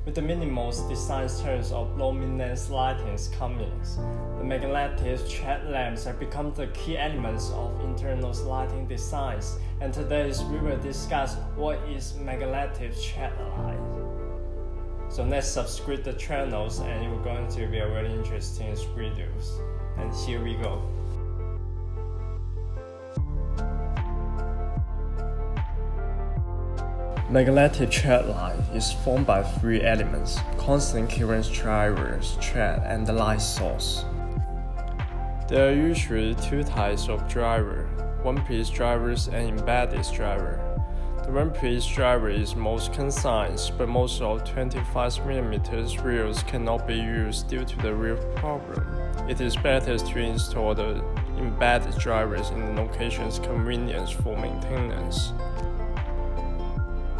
With the minimalist design terms of luminance lightings comings, the magnetic chat lamps have become the key elements of internal lighting designs, and today we will discuss what is magnetic chat light. So let's subscribe the channels and it's going to be a very interesting videos. And here we go. Magnetic chat light is formed by three elements: constant current drivers, chat, and the light source. There are usually two types of driver: one-piece drivers and embedded driver. The one-piece driver is most concise, but most of 25mm reels cannot be used due to the reel problem. It is better to install the embedded drivers in the location's convenience for maintenance.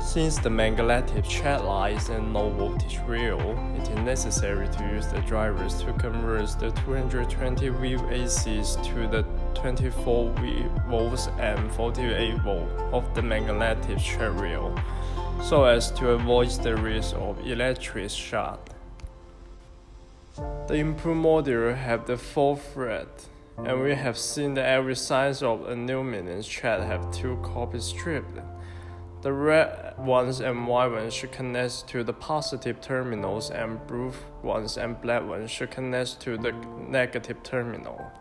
Since the magnetic chat light is a low-voltage reel, it is necessary to use the drivers to convert the 220V ACs to the 24V and 48V of the magnetic chat reel, so as to avoid the risk of electric shock. The input module have the 4 threads, and we have seen that every size of a luminance chat have two copper strips. The red ones and white ones should connect to the positive terminals, and blue ones and black ones should connect to the negative terminal.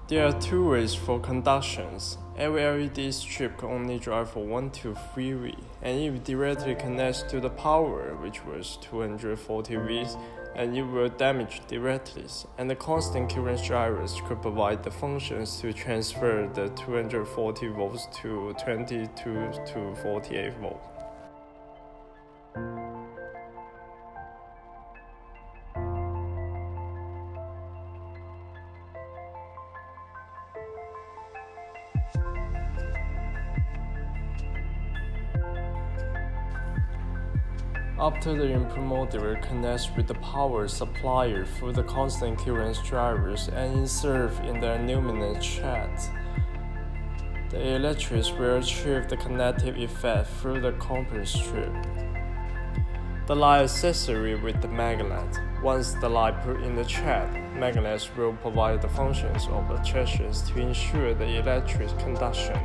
There are two ways for conductions. Every LED strip can only drive for 1 to 3V, and if directly connects to the power, which was 240V, and it will damage directly, and the constant current drivers could provide the functions to transfer the 240V to 22 to 48V. After the input module connects with the power supplier through the constant current drivers and inserted in the luminance chat, the electrics will achieve the connective effect through the copper strip. The light accessory with the magnet. Once the light put in the chat, magnets will provide the functions of attractions to ensure the electric conduction.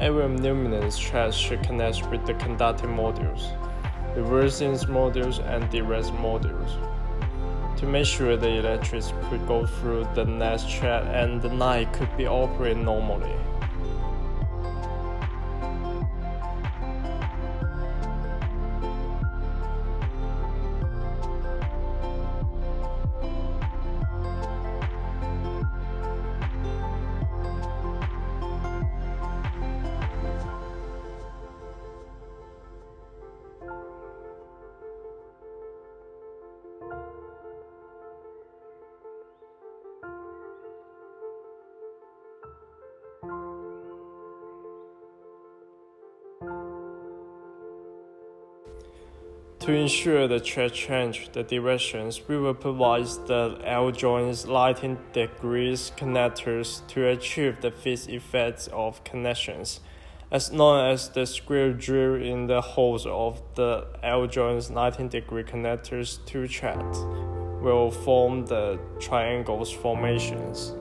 Every luminance chat should connect with the conductive modules, reversing modules, and direct modules to make sure the electrics could go through the next chat and the light could be operated normally. To ensure the chat change the directions, we will provide the L-joint lighting degrees connectors to achieve the phase effects of connections, as long as the screw drilled in the holes of the L-joint lighting degree connectors to chat will form the triangles formations.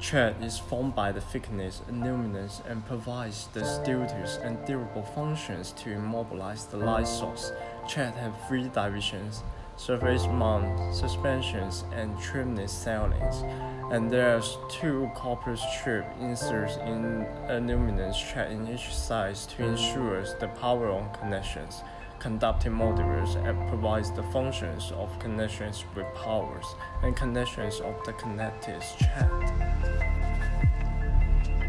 Chat is formed by the thickness and luminance and provides the status and durable functions to immobilize the light source. Chat have three divisions: surface mount, suspensions, and trimless ceilings. And there are two copper strips inserted in a luminance chat in each side to ensure the power-on connections. Conductive modulars and provides the functions of connections with powers and connections of the connected chat.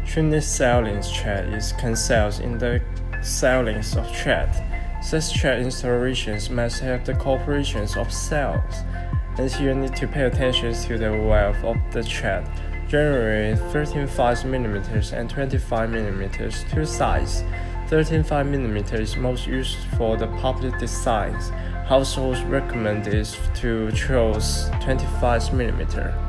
Trimless ceilings chat is concealed in the ceilings of chat. Such chat installations must have the corporations of cells, and you need to pay attention to the width of the chat. Generally 13.5mm and 25mm, two sides. 13.5mm is most used for the public designs. Households recommend is to choose 25mm.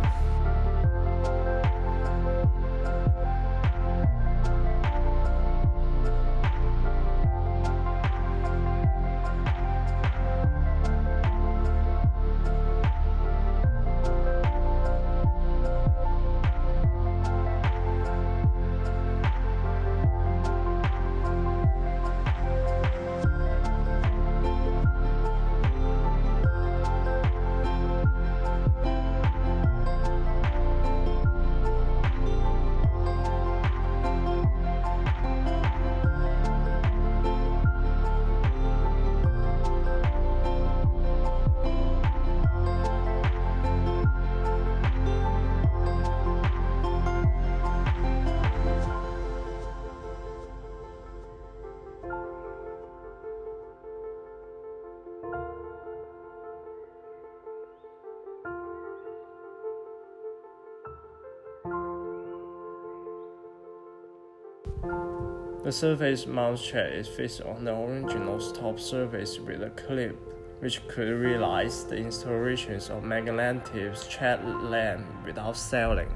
The surface mount chat is fixed on the original top surface with a clip, which could realize the installations of magnetic chat lamp without selling.